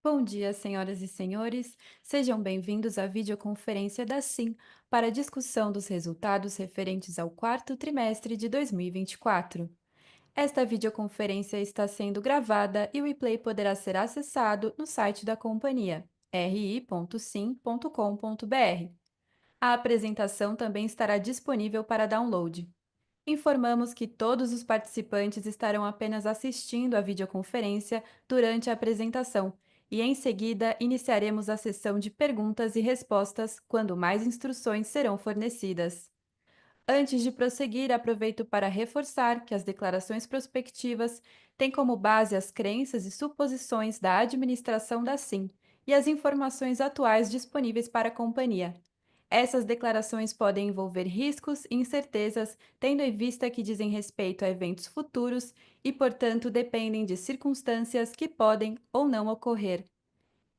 Bom dia, senhoras e senhores. Sejam bem-vindos à videoconferência da SIM para a discussão dos resultados referentes ao quarto trimestre de 2024. Esta videoconferência está sendo gravada e o replay poderá ser acessado no site da companhia, ri.sim.com.br. A apresentação também estará disponível para download. Informamos que todos os participantes estarão apenas assistindo à videoconferência durante a apresentação e, em seguida, iniciaremos a sessão de perguntas e respostas quando mais instruções serão fornecidas. Antes de prosseguir, aproveito para reforçar que as declarações prospectivas têm como base as crenças e suposições da administração da SIM e as informações atuais disponíveis para a companhia. Essas declarações podem envolver riscos e incertezas, tendo em vista que dizem respeito a eventos futuros e, portanto, dependem de circunstâncias que podem ou não ocorrer.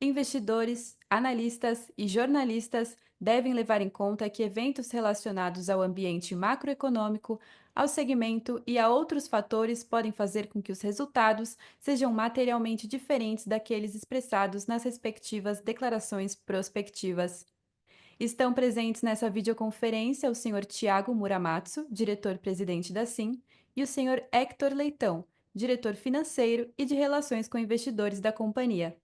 Investidores, analistas e jornalistas devem levar em conta que eventos relacionados ao ambiente macroeconômico, ao segmento e a outros fatores podem fazer com que os resultados sejam materialmente diferentes daqueles expressados nas respectivas declarações prospectivas. Estão presentes nessa videoconferência o Sr. Tiago Muramatsu, diretor-presidente da SIM, e o Sr. Hector Leitão, diretor financeiro e de relações com investidores da companhia.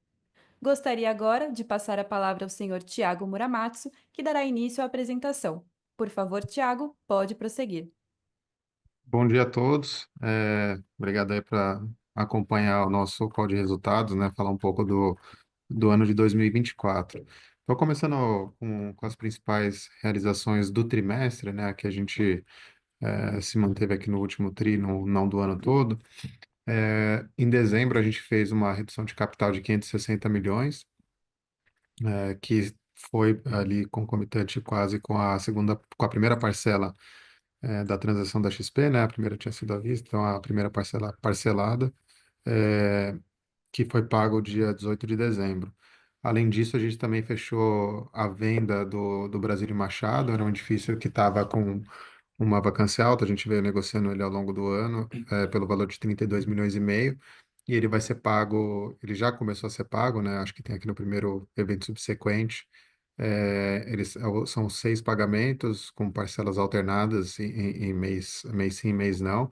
Gostaria agora de passar a palavra ao Sr. Tiago Muramatsu, que dará início à apresentação. Por favor, Tiago, pode prosseguir. Bom dia a todos. Obrigado aí para acompanhar o nosso call de resultados, né? Falar um pouco do ano de 2024. Estou começando com as principais realizações do trimestre, né? Que a gente se manteve aqui no último tri, não do ano todo. Em dezembro, a gente fez uma redução de capital de 560 milhões, que foi ali concomitante quase com a primeira parcela da transação da XP, né? A primeira tinha sido à vista, então a primeira parcela parcelada, é, que foi pago dia 18 de dezembro. Além disso, a gente também fechou a venda do Brasília e Machado, era um edifício que estava com uma vacância alta, a gente veio negociando ele ao longo do ano, pelo valor de 32 milhões e meio, e ele vai ser pago, ele já começou a ser pago, né? Acho que tem aqui no primeiro evento subsequente. São 6 pagamentos com parcelas alternadas em mês sim, mês não.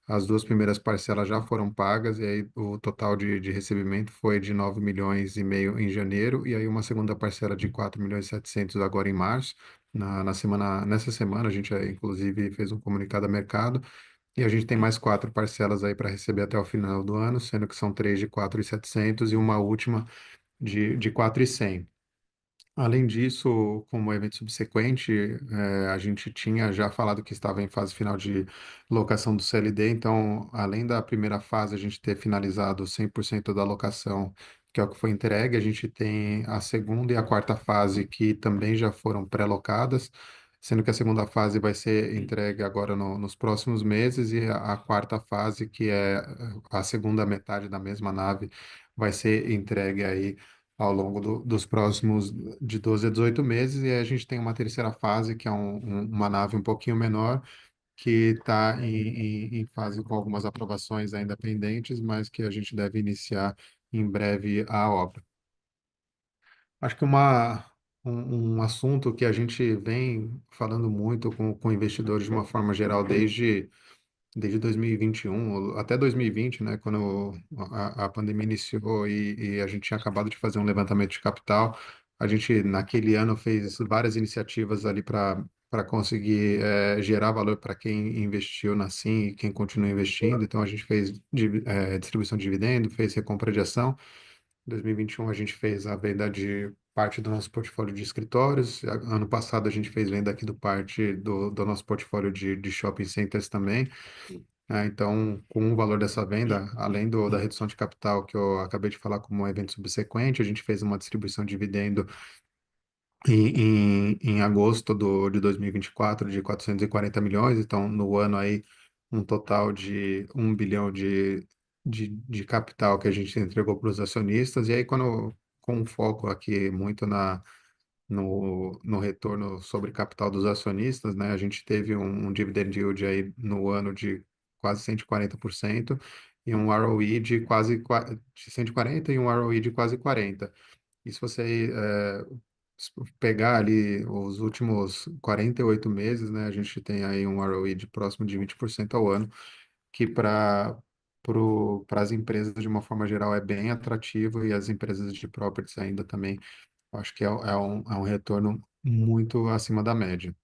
As duas primeiras parcelas já foram pagas, e aí o total de recebimento foi de 9 milhões e meio em janeiro, e aí uma segunda parcela de 4 milhões e 700 agora em março. Nessa semana, a gente inclusive fez um comunicado ao mercado, e a gente tem mais 4 parcelas aí para receber até o final do ano, sendo que são três de 4.700 e uma última de 4.100. Além disso, como evento subsequente, a gente tinha já falado que estava em fase final de locação do CLD, então, além da primeira fase, a gente ter finalizado 100% da locação, que é o que foi entregue, a gente tem a segunda e a quarta fase que também já foram pré-locadas, sendo que a segunda fase vai ser entregue agora nos próximos meses, e a quarta fase, que é a segunda metade da mesma nave, vai ser entregue aí ao longo dos próximos de 12 a 18 meses, e aí a gente tem uma terceira fase, que é uma nave um pouquinho menor, que está em fase com algumas aprovações ainda pendentes, mas que a gente deve iniciar em breve a obra. Acho que um assunto que a gente vem falando muito com investidores de uma forma geral desde 2021, até 2020, né, quando a pandemia iniciou e a gente tinha acabado de fazer um levantamento de capital. A gente, naquele ano, fez várias iniciativas ali para conseguir gerar valor para quem investiu na SIM e quem continua investindo. Então, a gente fez distribuição de dividendo, fez recompra de ação. Em 2021, a gente fez a venda de parte do nosso portfólio de escritórios. Ano passado, a gente fez venda aqui do nosso portfólio de shopping centers também. Então, com o valor dessa venda, além da redução de capital que eu acabei de falar como um evento subsequente, a gente fez uma distribuição de dividendo em agosto de 2024 de 440 milhões. Então, no ano aí, um total de 1 bilhão de capital que a gente entregou para os acionistas. E aí, com um foco aqui muito no retorno sobre capital dos acionistas, né? A gente teve um dividend yield aí no ano de quase 140%, e um ROE de quase de 140 e um ROE de quase 40. E se você pegar ali os últimos 48 meses, né, a gente tem aí um ROE de próximo de 20% ao ano, que para as empresas, de uma forma geral, é bem atrativo, e as empresas de properties ainda também, eu acho que é um retorno muito acima da média.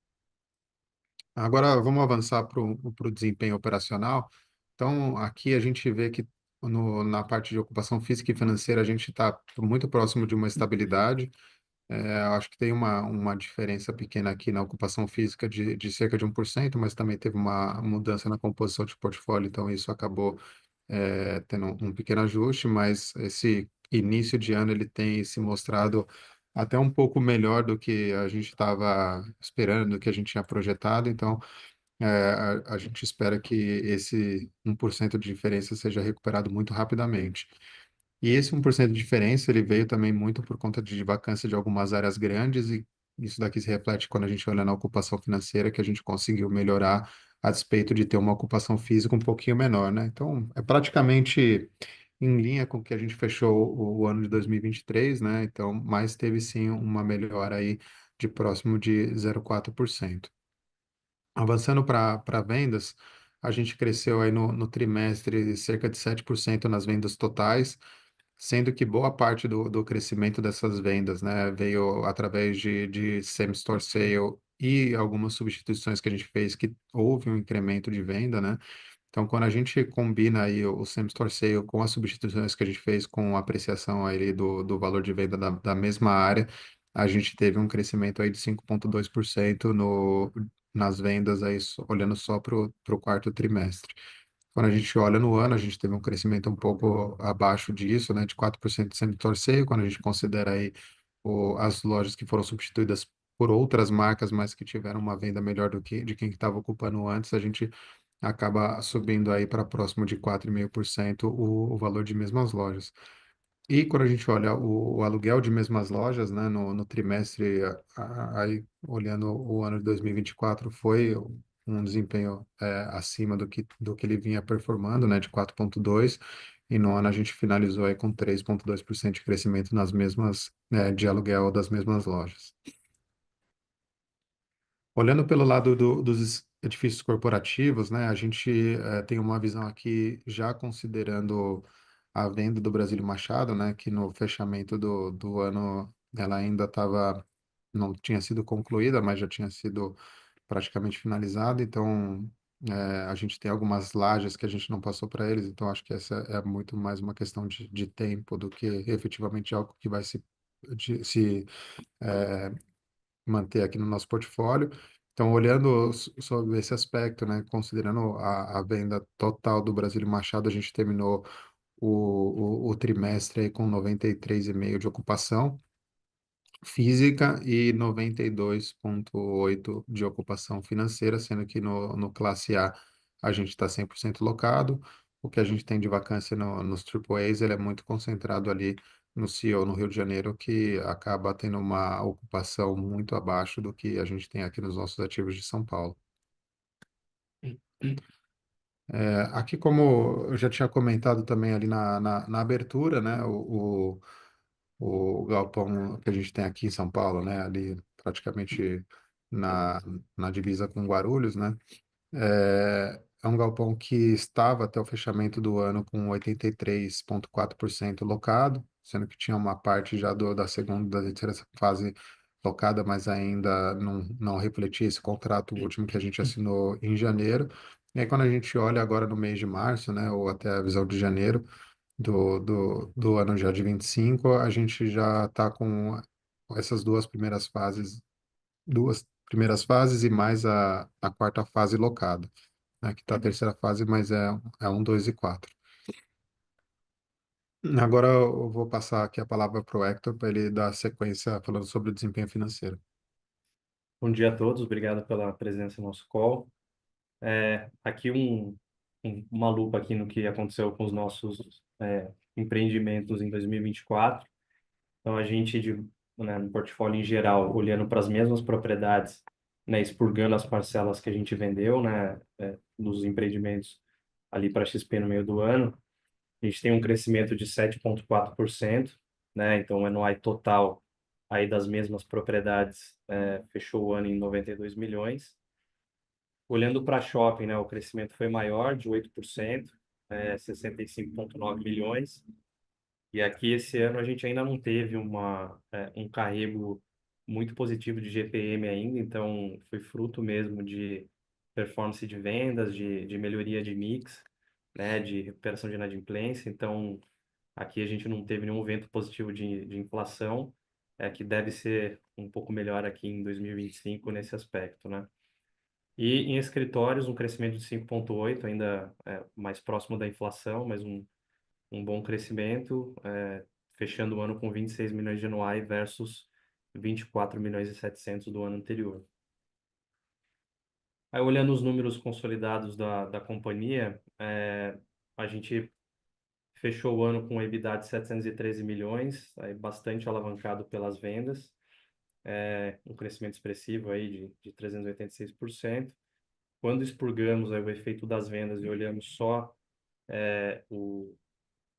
Agora, vamos avançar para o desempenho operacional. Então, aqui a gente vê que na parte de ocupação física e financeira, a gente está muito próximo de uma estabilidade. Eu acho que tem uma diferença pequena aqui na ocupação física de cerca de 1%, mas também teve uma mudança na composição de portfólio, então isso acabou tendo um pequeno ajuste, mas esse início de ano ele tem se mostrado até um pouco melhor do que a gente estava esperando, do que a gente tinha projetado. Então, a gente espera que esse 1% de diferença seja recuperado muito rapidamente. E esse 1% de diferença, ele veio também muito por conta de vacância de algumas áreas grandes, e isso daqui se reflete quando a gente olha na ocupação financeira, que a gente conseguiu melhorar a despeito de ter uma ocupação física um pouquinho menor, né? Então, é praticamente em linha com o que a gente fechou o ano de 2023, né? Então, mas teve sim uma melhora aí de próximo de 0,4%. Avançando para vendas, a gente cresceu aí no trimestre cerca de 7% nas vendas totais, sendo que boa parte do crescimento dessas vendas, né, veio através de same-store sale e algumas substituições que a gente fez, que houve um incremento de venda, né? Então, quando a gente combina aí o same-store sale com as substituições que a gente fez com a apreciação aí do valor de venda da mesma área, a gente teve um crescimento aí de 5,2% nas vendas aí, olhando só para o quarto trimestre. Quando a gente olha no ano, a gente teve um crescimento um pouco abaixo disso, né, de 4% de same-store sale, quando a gente considera aí as lojas que foram substituídas por outras marcas, mas que tiveram uma venda melhor do que de quem estava ocupando antes, a gente acaba subindo aí para próximo de 4,5% o valor de mesmas lojas. E quando a gente olha o aluguel de mesmas lojas, né, no trimestre, aí olhando o ano de 2024, foi um desempenho acima do que ele vinha performando, né, de 4,2%, e no ano a gente finalizou aí com 3,2% de crescimento nas mesmas, de aluguel das mesmas lojas. Olhando pelo lado dos edifícios corporativos, né, a gente tem uma visão aqui já considerando a venda do Brasília Machado, né, que no fechamento do ano ela ainda não tinha sido concluída, mas já tinha sido praticamente finalizada. Então, a gente tem algumas lajes que a gente não passou para eles, então acho que essa é muito mais uma questão de tempo do que efetivamente algo que vai se manter aqui no nosso portfólio. Então, olhando sobre esse aspecto, né, considerando a venda total do Brasília Machado, a gente terminou o trimestre aí com 93,5% de ocupação física e 92,8% de ocupação financeira, sendo que no classe a gente está 100% locado. O que a gente tem de vacância nos AAAs, ele é muito concentrado ali no CEO, no Rio de Janeiro, que acaba tendo uma ocupação muito abaixo do que a gente tem aqui nos nossos ativos de São Paulo. Aqui, como eu já tinha comentado também ali na abertura, né, o galpão que a gente tem aqui em São Paulo, né, ali praticamente na, na divisa com Guarulhos, né, é um galpão que estava até o fechamento do ano com 83,4% locado, sendo que tinha uma parte já da segunda e da terceira fase locada, mas ainda não refletia esse contrato último que a gente assinou em janeiro. E aí, quando a gente olha agora no mês de março, né, ou até a visão de janeiro do ano já de 25, a gente já está com essas duas primeiras fases e mais a quarta fase locada, né, que está a terceira fase, mas é um, dois e quatro. Agora eu vou passar aqui a palavra para o Hector para ele dar sequência falando sobre o desempenho financeiro. Bom dia a todos, obrigado pela presença no nosso call. Aqui uma lupa aqui no que aconteceu com os nossos empreendimentos em 2024. Então, a gente, né, no portfólio em geral, olhando para as mesmas propriedades, né, expurgando as parcelas que a gente vendeu, né, dos empreendimentos ali para XP no meio do ano, A gente tem um crescimento de 7,4%, né? Então, o NOI total aí das mesmas propriedades fechou o ano em 92 milhões. Olhando para shopping, né, o crescimento foi maior, de 8%, 65,9 milhões. E aqui esse ano a gente ainda não teve um carrego muito positivo de GPM ainda, então foi fruto mesmo de performance de vendas, de melhoria de mix, né, de recuperação de inadimplência. Então aqui a gente não teve nenhum evento positivo de inflação, que deve ser um pouco melhor aqui em 2025 nesse aspecto, né? E em escritórios, um crescimento de 5,8, ainda mais próximo da inflação, mas um bom crescimento, fechando o ano com 26 milhões de NOI versus 24 milhões e 700 do ano anterior. Aí, olhando os números consolidados da companhia, a gente fechou o ano com um EBITDA de 713 milhões, aí bastante alavancado pelas vendas, um crescimento expressivo aí de 386%. Quando expurgamos aí o efeito das vendas e olhamos só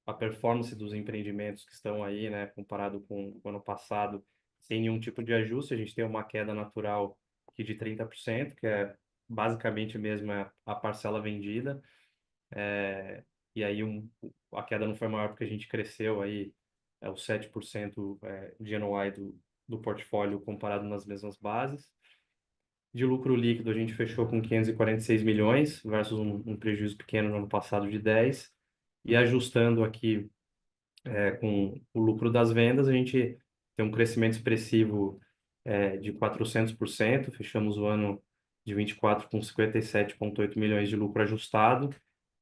a performance dos empreendimentos que estão aí, né, comparado com o ano passado, sem nenhum tipo de ajuste, a gente tem uma queda natural aqui de 30%, que é basicamente mesmo a parcela vendida. E aí a queda não foi maior porque a gente cresceu aí os 7% de NOI do portfólio comparado nas mesmas bases. De lucro líquido, a gente fechou com 546 milhões versus um prejuízo pequeno no ano passado de 10. E ajustando aqui com o lucro das vendas, a gente tem um crescimento expressivo de 400%. Fechamos o ano de 24 com 57,8 milhões de lucro ajustado.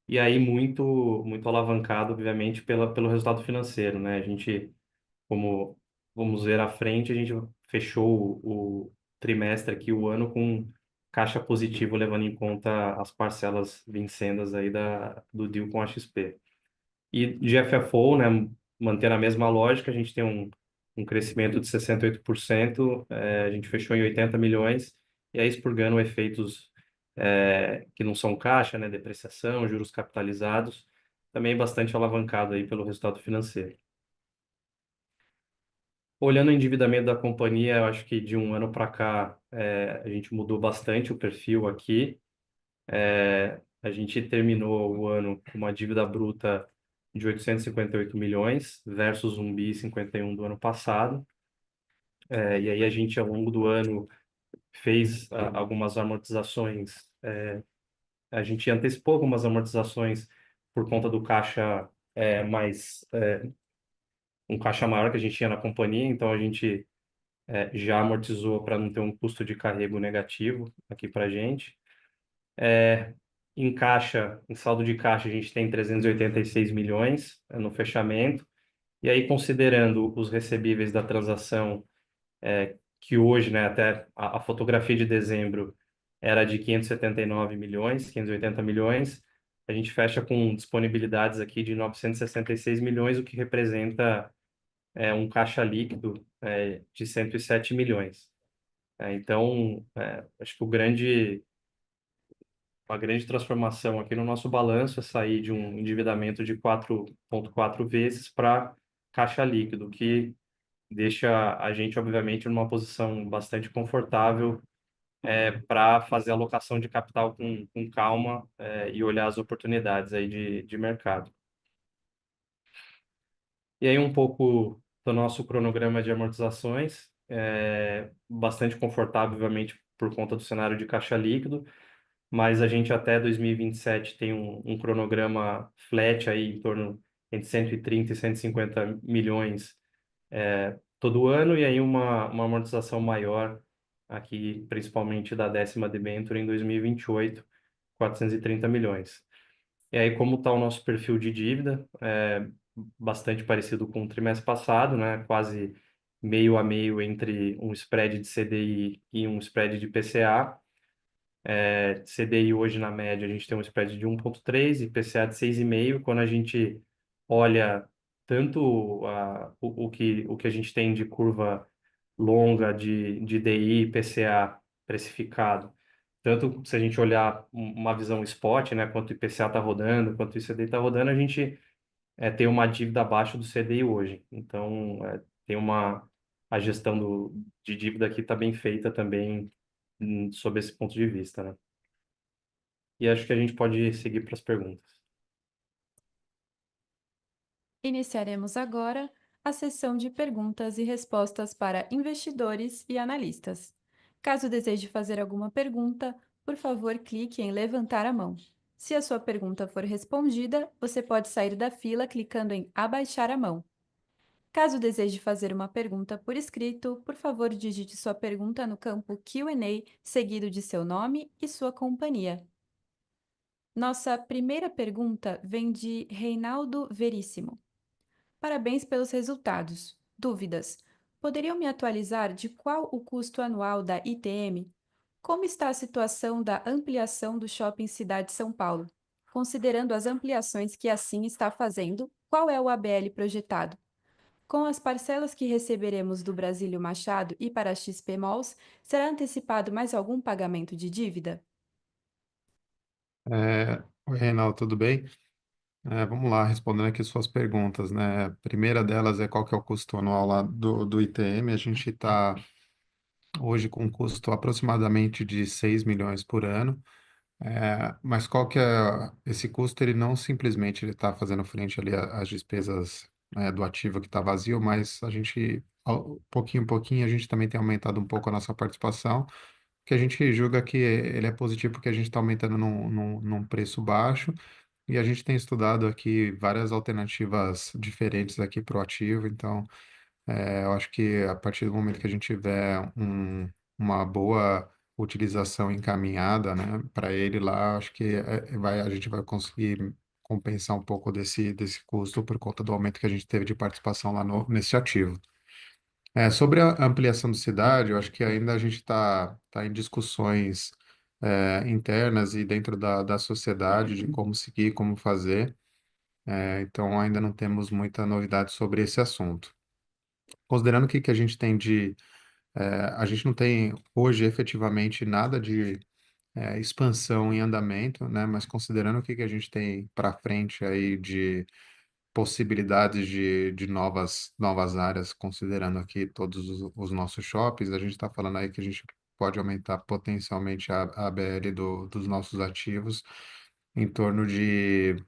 E aí muito alavancado, obviamente, pelo resultado financeiro, né? A gente, como vamos ver à frente, a gente fechou o trimestre aqui, o ano, com caixa positivo, levando em conta as parcelas vincendas aí do deal com a XP. E de FFO, né, mantendo a mesma lógica, a gente tem um crescimento de 68%, a gente fechou em 80 milhões, e aí expurgando efeitos que não são caixa, né, depreciação, juros capitalizados, também bastante alavancado aí pelo resultado financeiro. Olhando o endividamento da companhia, eu acho que de um ano para cá a gente mudou bastante o perfil aqui. A gente terminou o ano com uma dívida bruta de 858 milhões versus 1 bi 51 do ano passado. E aí a gente, ao longo do ano, fez algumas amortizações. A gente antecipou algumas amortizações por conta do caixa um caixa maior que a gente tinha na companhia. Então a gente já amortizou para não ter um custo de carrego negativo aqui para a gente. Em caixa, em saldo de caixa, a gente tem 386 milhões no fechamento. E aí, considerando os recebíveis da transação, que hoje, né, até a fotografia de dezembro era de 579 milhões, 580 milhões, a gente fecha com disponibilidades aqui de 966 milhões, o que representa um caixa líquido de 107 milhões. Então, acho que a grande transformação aqui no nosso balanço é sair de um endividamento de 4,4 vezes para caixa líquido, que deixa a gente, obviamente, numa posição bastante confortável para fazer a alocação de capital com calma e olhar as oportunidades aí de mercado. E aí um pouco do nosso cronograma de amortizações, bastante confortável, obviamente, por conta do cenário de caixa líquido, mas a gente até 2027 tem um cronograma flat aí em torno entre 130 e 150 milhões todo ano, e aí uma amortização maior aqui, principalmente da 10ª debênture em 2028, 430 milhões. E aí, como está o nosso perfil de dívida, bastante parecido com o trimestre passado, né? Quase meio a meio entre um spread de CDI e um spread de PCA. CDI hoje, na média, a gente tem um spread de 1,3 e PCA de 6,5. Quando a gente olha tanto o que a gente tem de curva longa de DI e PCA precificado, tanto se a gente olhar uma visão spot, né, quanto o IPCA está rodando, quanto o ICD está rodando, a gente tem uma dívida abaixo do CDI hoje. Então, tem a gestão de dívida aqui está bem feita também, sob esse ponto de vista, né? E acho que a gente pode seguir para as perguntas. Iniciaremos agora a sessão de perguntas e respostas para investidores e analistas. Caso deseje fazer alguma pergunta, por favor, clique em levantar a mão. Se a sua pergunta for respondida, você pode sair da fila clicando em abaixar a mão. Caso deseje fazer uma pergunta por escrito, por favor, digite sua pergunta no campo Q&A, seguido de seu nome e sua companhia. Nossa primeira pergunta vem de Reinaldo Veríssimo. Parabéns pelos resultados. Dúvidas: poderiam me atualizar de qual o custo anual da ITM? Como está a situação da ampliação do Shopping Cidade São Paulo? Considerando as ampliações que assim está fazendo, qual é o ABL projetado? Com as parcelas que receberemos do Brasílio Machado e para a XP Malls, será antecipado mais algum pagamento de dívida? Oi, Reinaldo, tudo bem? Vamos lá, respondendo aqui suas perguntas, né? A primeira delas é qual que é o custo anual lá do ITM. A gente está hoje com um custo aproximadamente de 6 milhões por ano. Mas qual que é esse custo? Ele não simplesmente ele está fazendo frente ali às despesas, do ativo que está vazio, mas a gente, pouquinho em pouquinho, a gente também tem aumentado um pouco a nossa participação, que a gente julga que ele é positivo porque a gente está aumentando num preço baixo e a gente tem estudado aqui várias alternativas diferentes aqui para o ativo. Então, eu acho que a partir do momento que a gente tiver uma boa utilização encaminhada, né, para ele lá, acho que a gente vai conseguir compensar um pouco desse custo por conta do aumento que a gente teve de participação lá nesse ativo. Sobre a ampliação da cidade, eu acho que ainda a gente está em discussões internas e dentro da sociedade de como seguir, como fazer. Então, ainda não temos muita novidade sobre esse assunto. Considerando o que que a gente tem a gente não tem hoje efetivamente nada de expansão em andamento, né? Mas considerando o que que a gente tem para frente aí de possibilidades de novas áreas, considerando aqui todos os nossos shoppings, a gente está falando aí que a gente pode aumentar potencialmente a ABL dos nossos ativos em torno de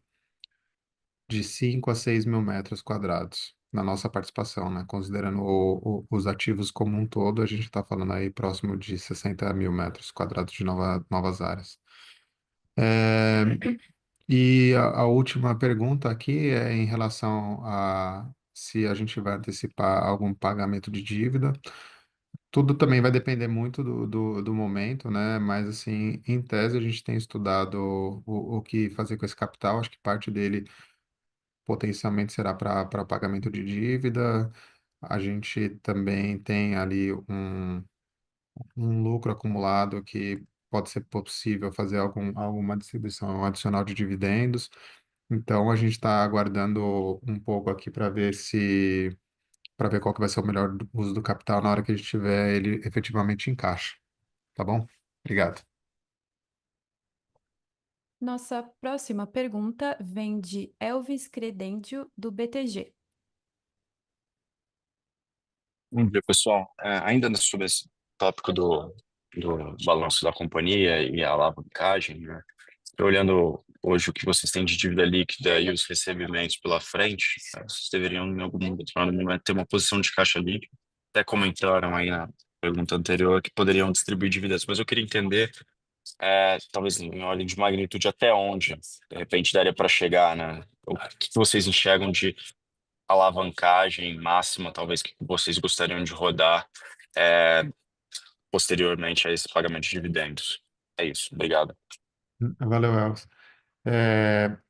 5 a 6 mil metros quadrados na nossa participação, né? Considerando os ativos como um todo, a gente está falando aí próximo de 60 mil metros quadrados de novas áreas. É, e a última pergunta aqui é em relação a se a gente vai antecipar algum pagamento de dívida. Tudo também vai depender muito do momento, né? Mas, assim, em tese, a gente tem estudado o que fazer com esse capital. Acho que parte dele potencialmente será para pagamento de dívida. A gente também tem ali um lucro acumulado que pode ser possível fazer alguma distribuição adicional de dividendos. Então, a gente está aguardando um pouco aqui para ver qual que vai ser o melhor uso do capital na hora que a gente tiver ele efetivamente em caixa. Tá bom? Obrigado. Nossa próxima pergunta vem de Elvis Credendio, do BTG. Bom dia, pessoal. Ainda sobre esse tópico do balanço da companhia e a alavancagem, né? Tô olhando hoje o que vocês têm de dívida líquida e os recebimentos pela frente, vocês deveriam, em algum determinado momento, ter uma posição de caixa líquida. Até comentaram aí na pergunta anterior que poderiam distribuir dívidas, mas eu queria entender, talvez em ordem de magnitude, até onde, de repente, daria para chegar, né? O que que vocês enxergam de alavancagem máxima, talvez, que vocês gostariam de rodar é, posteriormente a esse pagamento de dividendos? É isso, obrigado. Valeu, Elvis.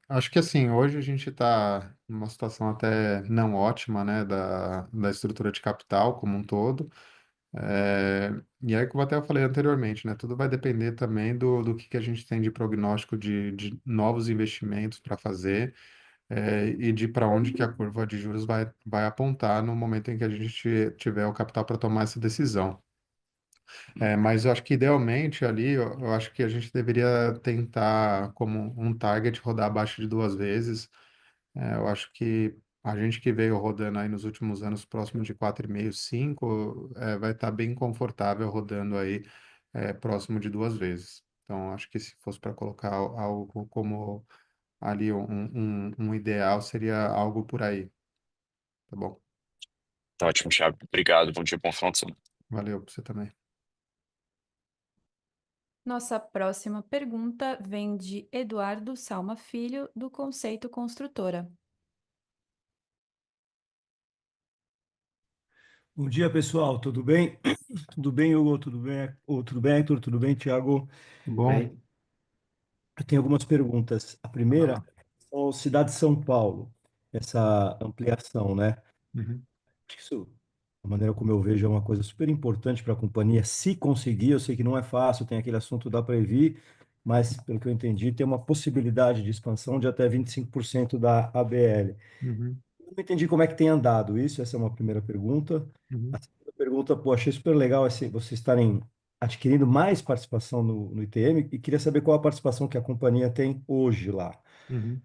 Acho que assim, hoje a gente está numa situação até não ótima, né, da estrutura de capital como um todo. E aí, como até eu falei anteriormente, né, tudo vai depender também do que a gente tem de prognóstico de novos investimentos para fazer, e de para onde que a curva de juros vai apontar no momento em que a gente tiver o capital para tomar essa decisão. Mas eu acho que idealmente ali, eu acho que a gente deveria tentar como um target rodar abaixo de 2 vezes. Eu acho que a gente que veio rodando aí nos últimos anos próximo de 4,5, 5, vai estar bem confortável rodando aí próximo de 2 vezes. Então, acho que se fosse para colocar algo como ali um ideal, seria algo por aí, tá bom? Tá ótimo, Thiago. Obrigado. Bom dia, bom final de semana. Valeu para você também. Nossa próxima pergunta vem de Eduardo Salma Filho, do Conceito Construtora. Bom dia, pessoal. Tudo bem? Tudo bem, Hugo? Tudo bem? Tudo bem, Arthur? Tudo bem, Thiago? Bom, Eu tenho algumas perguntas. A vai primeira lá. é a cidade de São Paulo, essa ampliação, né? Uhum, Acho que isso, da maneira como eu vejo, é uma coisa super importante para a companhia, se conseguir. Eu sei que não é fácil, tem aquele assunto da Previ, mas, pelo que eu entendi, tem uma possibilidade de expansão de até 25% da ABL. uhum, Eu não entendi como é que tem andado isso, essa é uma primeira pergunta. A uhum, segunda pergunta, pô, achei super legal vocês estarem adquirindo mais participação no ITM e queria saber qual a participação que a companhia tem hoje lá. uhum,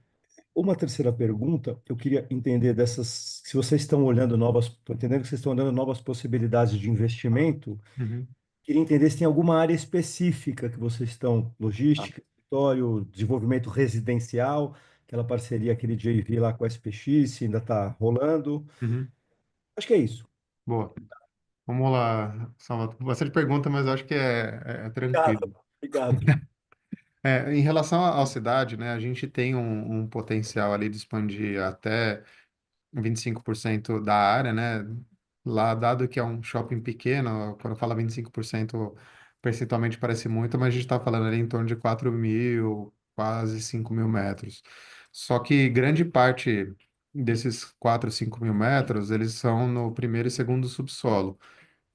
Uma terceira pergunta, eu queria entender dessas, se vocês estão olhando novas, estou entendendo que vocês estão olhando novas possibilidades de investimento, uhum. queria entender se tem alguma área específica que vocês estão, logística, escritório, desenvolvimento residencial, aquela parceria, aquele JV lá com a SPX, se ainda está rolando. Uhum. Acho que é isso. Boa. Vamos lá, Salva. Bastante pergunta, mas acho que é Obrigado. tranquilo. Obrigado. Em relação à cidade, né, a gente tem um potencial ali de expandir até 25% da área, né? Lá, dado que é um shopping pequeno, quando fala 25%, percentualmente parece muito, mas a gente está falando ali em torno de 4.000, quase 5.000 metros. Só que grande parte desses 4, 5.000 metros, eles são no primeiro e segundo subsolo.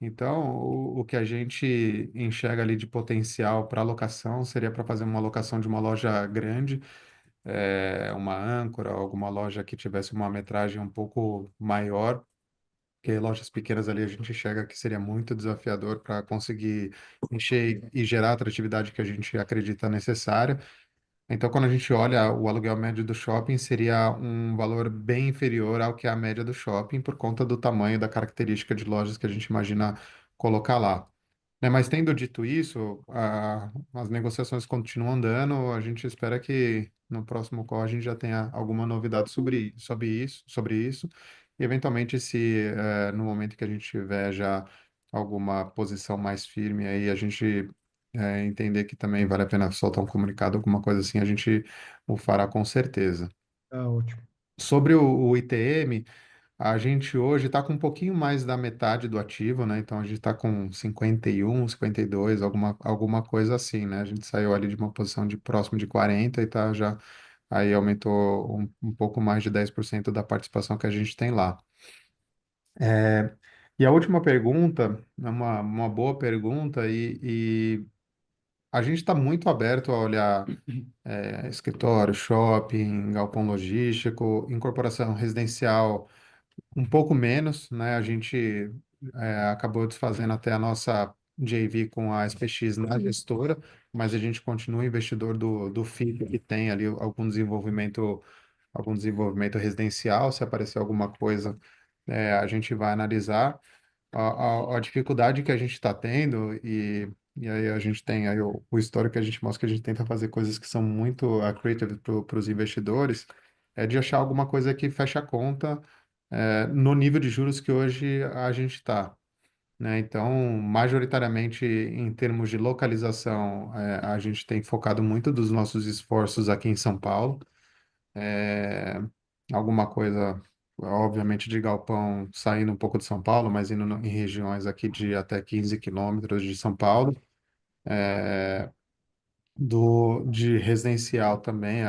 Então, o que a gente enxerga ali de potencial para alocação seria para fazer uma alocação de uma loja grande, uma âncora, alguma loja que tivesse uma metragem um pouco maior, porque lojas pequenas ali a gente enxerga que seria muito desafiador para conseguir encher e gerar a atratividade que a gente acredita necessária. Então, quando a gente olha o aluguel médio do shopping, seria um valor bem inferior ao que é a média do shopping, por conta do tamanho da característica de lojas que a gente imagina colocar lá. Né, mas tendo dito isso, as negociações continuam andando. A gente espera que no próximo call a gente já tenha alguma novidade sobre isso. E eventualmente, se no momento que a gente tiver já alguma posição mais firme, aí a gente entender que também vale a pena soltar um comunicado, alguma coisa assim, a gente o fará com certeza. Ah, ótimo. Sobre o ITM, a gente hoje está com um pouquinho mais da metade do ativo, né? Então a gente está com 51, 52, alguma coisa assim, né? A gente saiu ali de uma posição de próximo de 40 e tá já aí aumentou um pouco mais de 10% da participação que a gente tem lá. E a última pergunta é uma boa pergunta e a gente está muito aberto a olhar escritório, shopping, galpão logístico, incorporação residencial. Um pouco menos, né? A gente acabou desfazendo até a nossa JV com a SPX na gestora, mas a gente continua investidor do FIP, que tem ali algum desenvolvimento residencial. Se aparecer alguma coisa, a gente vai analisar. A dificuldade que a gente está tendo, e aí a gente tem aí o histórico que a gente mostra que a gente tenta fazer coisas que são muito accretive para os investidores, é de achar alguma coisa que feche a conta no nível de juros que hoje a gente está, né? Então, majoritariamente em termos de localização, a gente tem focado muito dos nossos esforços aqui em São Paulo. É, alguma coisa, obviamente, de galpão saindo um pouco de São Paulo, mas indo em regiões aqui de até 15 quilômetros de São Paulo. De residencial também,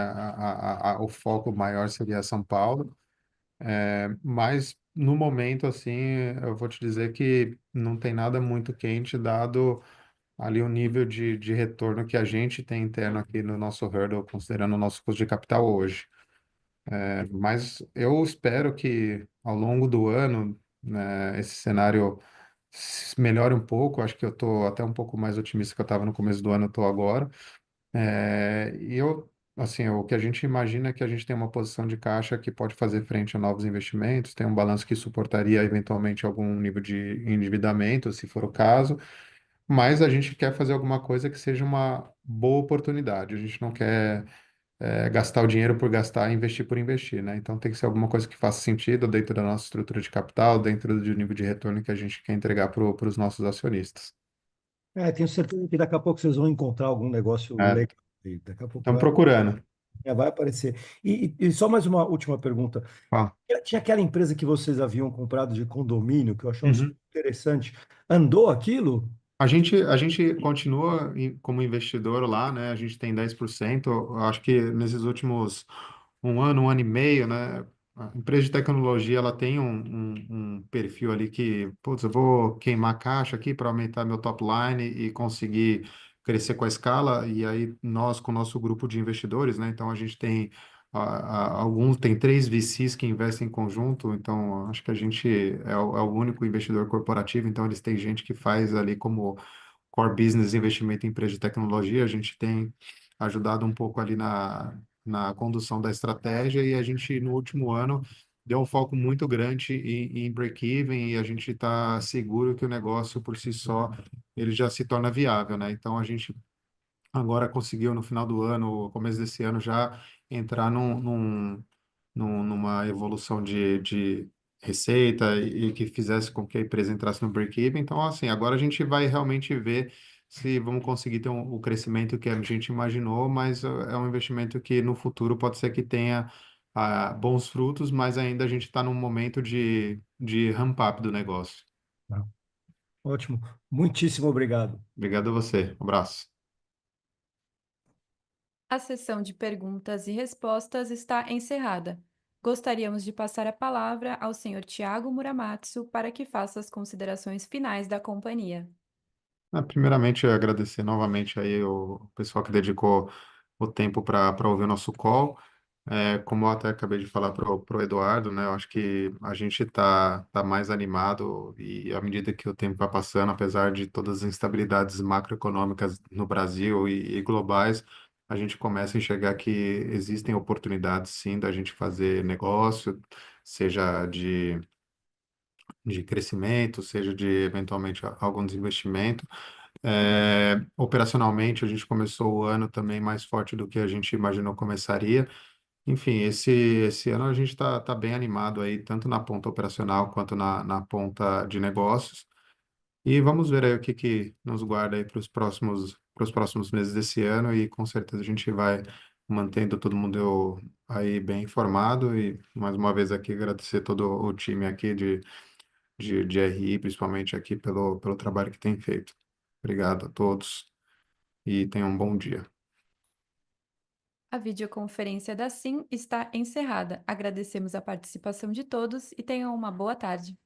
o foco maior seria São Paulo. Mas no momento, assim, eu vou te dizer que não tem nada muito quente, dado ali o nível de retorno que a gente tem interno aqui no nosso hurdle, considerando o nosso custo de capital hoje. Mas eu espero que ao longo do ano, né, esse cenário melhore um pouco. Acho que eu estou até um pouco mais otimista que eu estava no começo do ano, eu estou agora. E eu Assim, o que a gente imagina é que a gente tem uma posição de caixa que pode fazer frente a novos investimentos, tem um balanço que suportaria eventualmente algum nível de endividamento, se for o caso, mas a gente quer fazer alguma coisa que seja uma boa oportunidade. A gente não quer gastar o dinheiro por gastar e investir por investir, né? Então tem que ser alguma coisa que faça sentido dentro da nossa estrutura de capital, dentro do nível de retorno que a gente quer entregar para os nossos acionistas. Tenho certeza que daqui a pouco vocês vão encontrar algum negócio legal aí. Daqui a pouco Estamos procurando. vai aparecer. E só mais uma última pergunta. Fala. Tinha aquela empresa que vocês haviam comprado de condomínio, que eu achava super Uhum. interessante. Andou aquilo? A gente continua como investidor lá, né? A gente tem 10%. Eu acho que nesses últimos um ano e meio, né? A empresa de tecnologia, ela tem um perfil ali que, putz, eu vou queimar caixa aqui para aumentar meu top line e conseguir crescer com a escala. E aí nós, com o nosso grupo de investidores, né? Então a gente tem alguns, tem 3 VCs que investem em conjunto. Então acho que a gente é o único investidor corporativo. Então eles têm gente que faz ali como core business, investimento em empresa de tecnologia. A gente tem ajudado um pouco ali na condução da estratégia e a gente, no último ano, deu um foco muito grande em break-even e a gente está seguro que o negócio, por si só, ele já se torna viável, né? Então, a gente agora conseguiu, no final do ano, começo desse ano, já entrar numa evolução de receita e que fizesse com que a empresa entrasse no break-even. Então, assim, agora a gente vai realmente ver se vamos conseguir ter o crescimento que a gente imaginou, mas é um investimento que no futuro pode ser que tenha bons frutos, mas ainda a gente está num momento de ramp-up do negócio. Não. Ótimo. Muitíssimo obrigado. Obrigado a você. Um abraço. A sessão de perguntas e respostas está encerrada. Gostaríamos de passar a palavra ao Sr. Tiago Muramatsu para que faça as considerações finais da companhia. Primeiramente, eu agradecer novamente aí o pessoal que dedicou o tempo para ouvir o nosso call. Como eu até acabei de falar para o Eduardo, né, eu acho que a gente tá mais animado e à medida que o tempo vai passando, apesar de todas as instabilidades macroeconômicas no Brasil e globais, a gente começa a enxergar que existem oportunidades sim da gente fazer negócio, seja de crescimento, seja de eventualmente algum desinvestimento. Operacionalmente, a gente começou o ano também mais forte do que a gente imaginou começaria. Enfim, esse ano a gente está bem animado aí, tanto na ponta operacional quanto na ponta de negócios. E vamos ver aí o que nos guarda aí para os próximos meses desse ano e com certeza a gente vai mantendo todo mundo aí bem informado e mais uma vez aqui agradecer todo o time aqui de RI, principalmente aqui pelo trabalho que tem feito. Obrigado a todos e tenham um bom dia. A videoconferência da SIM está encerrada. Agradecemos a participação de todos e tenham uma boa tarde.